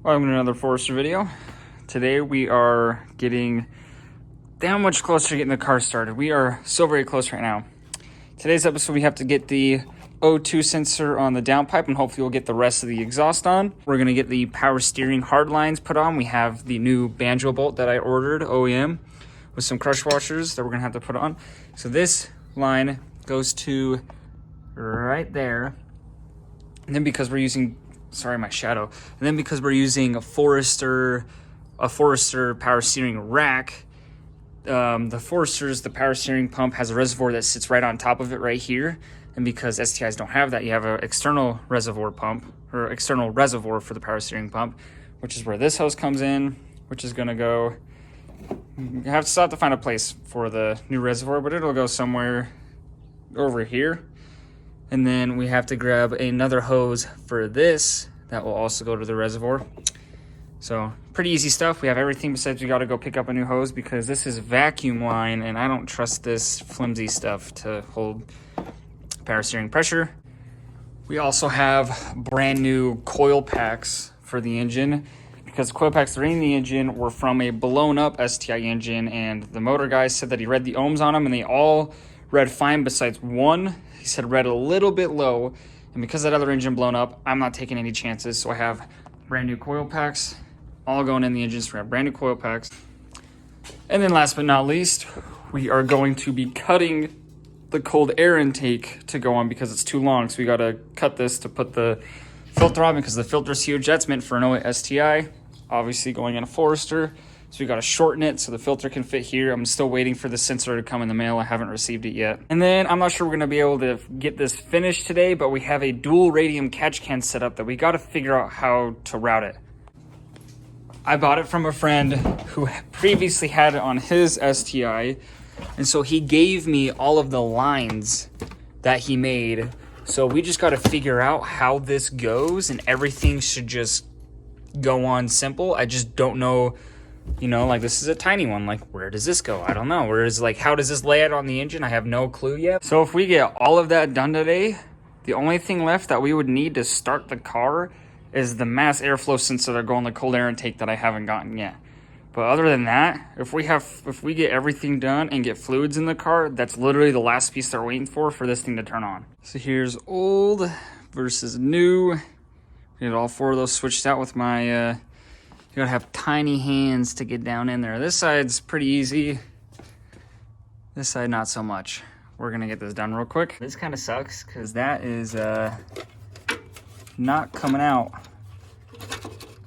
Welcome to another Forester video. Today we are getting that much closer to getting the car started. We are so very close right now. Today's episode we have to get the O2 sensor on the downpipe and hopefully we'll get the rest of the exhaust on. We're going to get the power steering hard lines put on. We have the new banjo bolt that I ordered, OEM, with some crush washers that we're going to have to put on. So this line goes to right there. And then because we're using my shadow. And then because we're using a Forester power steering rack, the power steering pump has a reservoir that sits right on top of it right here. And because STIs don't have that, you have an external reservoir pump, or external reservoir for the power steering pump, which is where this hose comes in, which is gonna go, you have to find a place for the new reservoir, but it'll go somewhere over here. And then we have to grab another hose for this that will also go to the reservoir. So pretty easy stuff. We have everything besides we got to go pick up a new hose because this is vacuum line and I don't trust this flimsy stuff to hold power steering pressure. We also have brand new coil packs for the engine because coil packs that are in the engine were from a blown up STI engine, and the motor guy said that he read the ohms on them and they all read fine besides one. He said read a little bit low, and because that other engine blown up, I'm not taking any chances. So I have brand new coil packs all going in the engine. So we have brand new coil packs. And then last but not least, we are going to be cutting the cold air intake to go on because it's too long. So we got to cut this to put the filter on because the filter's huge. That's meant for an STI, obviously going in a Forester. So we got to shorten it so the filter can fit here. I'm still waiting for the sensor to come in the mail. I haven't received it yet. And then I'm not sure we're going to be able to get this finished today, but we have a dual radium catch can set up that we got to figure out how to route it. I bought it from a friend who previously had it on his STI. And so he gave me all of the lines that he made. So we just got to figure out how this goes, and everything should just go on simple. I just don't know. You know, like this is a tiny one. Like, where does this go? I don't know. How does this lay out on the engine? I have no clue yet. So if we get all of that done today, the only thing left that we would need to start the car is the mass airflow sensor that go on the cold air intake that I haven't gotten yet. But other than that, if we get everything done and get fluids in the car, that's literally the last piece they're waiting for this thing to turn on. So here's old versus new. We had all four of those switched out with my you gotta have tiny hands to get down in there. This side's pretty easy. This side, not so much. We're gonna get this done real quick. This kind of sucks because that is not coming out.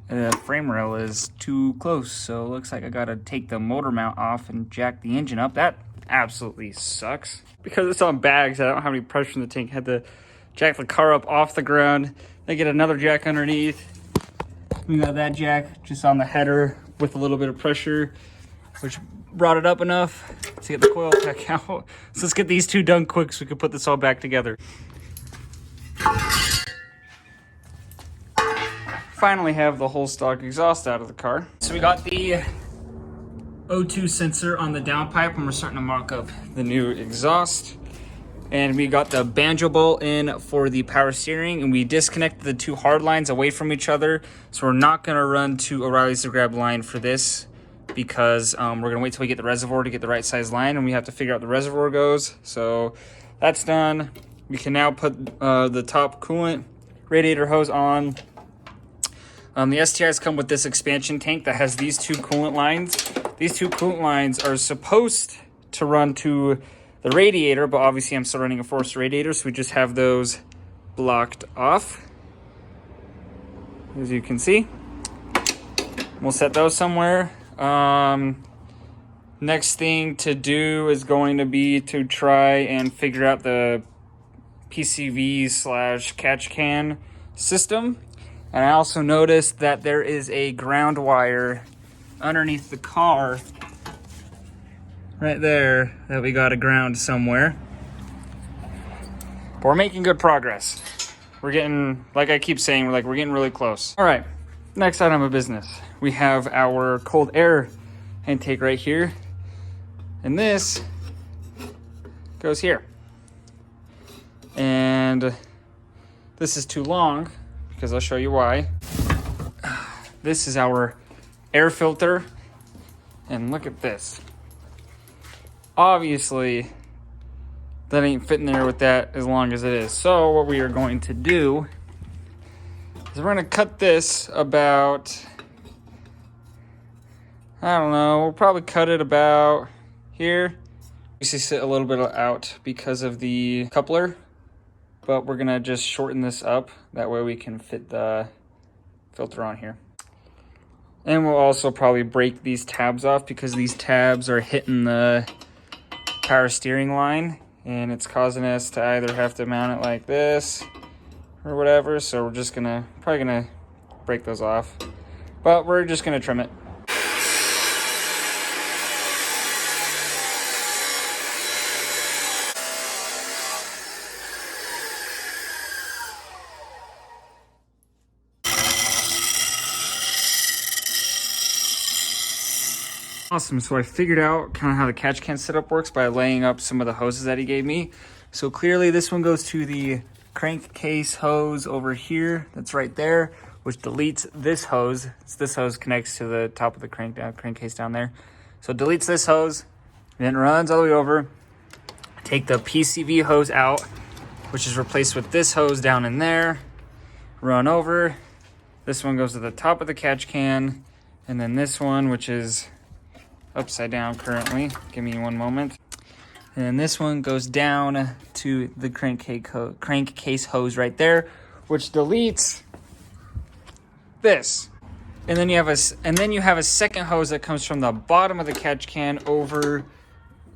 The frame rail is too close, so it looks like I gotta take the motor mount off and jack the engine up. That absolutely sucks. Because it's on bags, I don't have any pressure in the tank. I had to jack the car up off the ground, then get another jack underneath. We got that jack just on the header with a little bit of pressure, which brought it up enough to get the coil pack out. So let's get these two done quick so we can put this all back together. Finally have the whole stock exhaust out of the car. So we got the O2 sensor on the downpipe and we're starting to mock up the new exhaust. And we got the banjo bolt in for the power steering, and we disconnected the two hard lines away from each other. So we're not gonna run to O'Reilly's to grab line for this because we're gonna wait till we get the reservoir to get the right size line, and we have to figure out the reservoir goes. So that's done. We can now put the top coolant radiator hose on. The STIs come with this expansion tank that has these two coolant lines. These two coolant lines are supposed to run to the radiator, but obviously I'm still running a Forester radiator, so we just have those blocked off, as you can see. We'll set those somewhere. Next thing to do is going to be to try and figure out the PCV/catch can system. And I also noticed that there is a ground wire underneath the car right there that we got to ground somewhere. But we're making good progress. We're getting, like I keep saying, we're getting really close. All right, next item of business. We have our cold air intake right here. And this goes here. And this is too long because I'll show you why. this is our air filter. And look at this. Obviously, that ain't fitting there with that as long as it is. So what we are going to do is we're going to cut this about, I don't know, we'll probably cut it about here. We see sit a little bit out because of the coupler, but we're going to just shorten this up. That way we can fit the filter on here. And we'll also probably break these tabs off because these tabs are hitting the power steering line and it's causing us to either have to mount it like this or whatever. So we're just probably gonna break those off, but we're just gonna trim it. Awesome, so I figured out kind of how the catch can setup works by laying up some of the hoses that he gave me. So clearly this one goes to the crankcase hose over here, that's right there, which deletes this hose. This hose connects to the top of the crankcase down there. So it deletes this hose, and then runs all the way over. Take the PCV hose out, which is replaced with this hose down in there. Run over. This one goes to the top of the catch can, and then this one, which is upside down currently. Give me one moment. And this one goes down to the crankcase hose right there, which deletes this. And then you have a second hose that comes from the bottom of the catch can over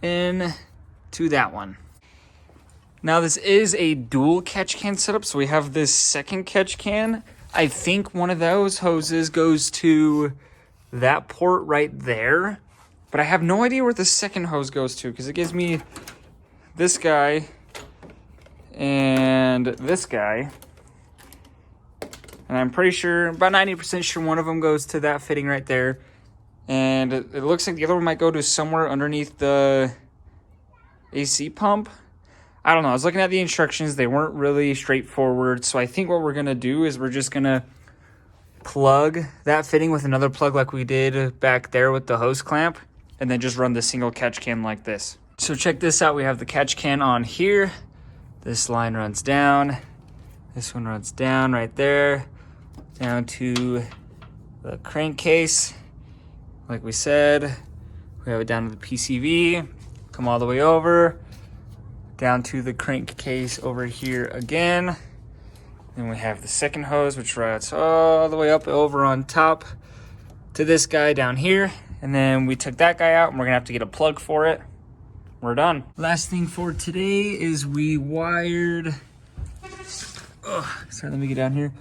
in to that one. Now this is a dual catch can setup, so we have this second catch can. I think one of those hoses goes to that port right there. But I have no idea where the second hose goes to because it gives me this guy and this guy. And I'm pretty sure, about 90% sure one of them goes to that fitting right there. And it looks like the other one might go to somewhere underneath the AC pump. I don't know. I was looking at the instructions. They weren't really straightforward. So I think what we're going to do is we're just going to plug that fitting with another plug like we did back there with the hose clamp. And then just run the single catch can like this. So check this out. We have the catch can on here. This line runs down. This one runs down right there. Down to the crankcase. Like we said, we have it down to the PCV. Come all the way over. Down to the crankcase over here again. Then we have the second hose, which runs all the way up over on top to this guy down here. And then we took that guy out and we're gonna have to get a plug for it. We're done. Last thing for today is we wired, sorry, let me get down here.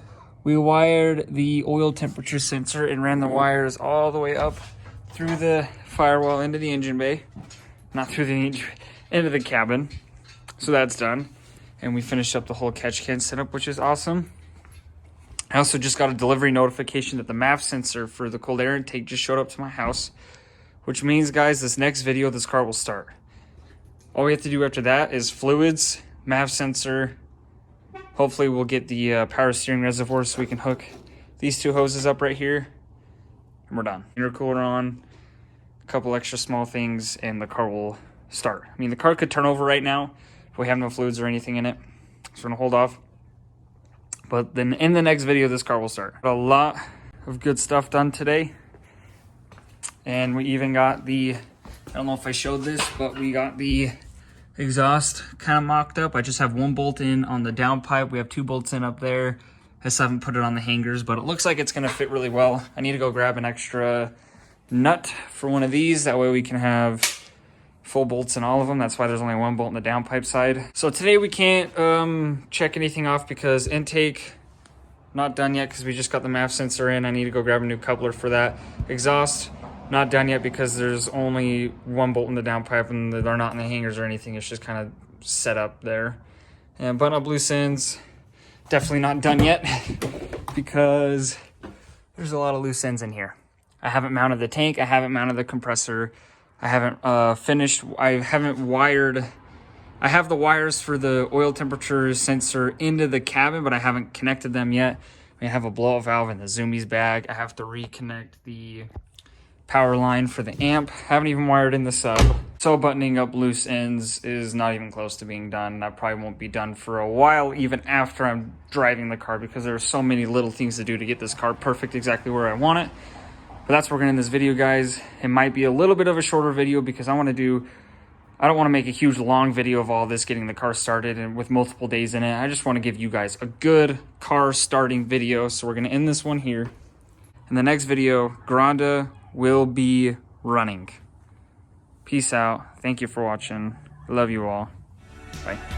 We wired the oil temperature sensor and ran the wires all the way up through the firewall into the engine bay. Not through the engine, into the cabin. So that's done. And we finished up the whole catch can setup, which is awesome. I also just got a delivery notification that the MAF sensor for the cold air intake just showed up to my house, which means, guys, this next video, this car will start. All we have to do after that is fluids, MAF sensor. Hopefully we'll get the power steering reservoir so we can hook these two hoses up right here, and we're done. Intercooler on, a couple extra small things, and the car will start. I mean, the car could turn over right now if we have no fluids or anything in it, so we're gonna hold off. But then in the next video, this car will start. A lot of good stuff done today. And we even got the, I don't know if I showed this, but we got the exhaust kind of mocked up. I just have one bolt in on the downpipe. We have two bolts in up there. I still haven't put it on the hangers, but it looks like it's gonna fit really well. I need to go grab an extra nut for one of these. That way we can have full bolts in all of them. That's why there's only one bolt in the downpipe side. So today we can't check anything off because intake not done yet because we just got the MAF sensor in. I need to go grab a new coupler for that. Exhaust not done yet because there's only one bolt in the downpipe and they're not in the hangers or anything. It's just kind of set up there. And button up loose ends, definitely not done yet because there's a lot of loose ends in here. I haven't mounted the tank. I haven't mounted the compressor. I haven't finished. I haven't wired. I have the wires for the oil temperature sensor into the cabin, but I haven't connected them yet. We have a blowout valve in the Zoomies bag. I have to reconnect the power line for the amp. Haven't even wired in the sub. So buttoning up loose ends is not even close to being done. That probably won't be done for a while, even after I'm driving the car, because there are so many little things to do to get this car perfect exactly where I want it. But that's what we're gonna end this video, guys. It might be a little bit of a shorter video because I don't want to make a huge long video of all this getting the car started and with multiple days in it. I just want to give you guys a good car starting video. So we're gonna end this one here. In the next video, Granda will be running. Peace out. Thank you for watching. I love you all. Bye.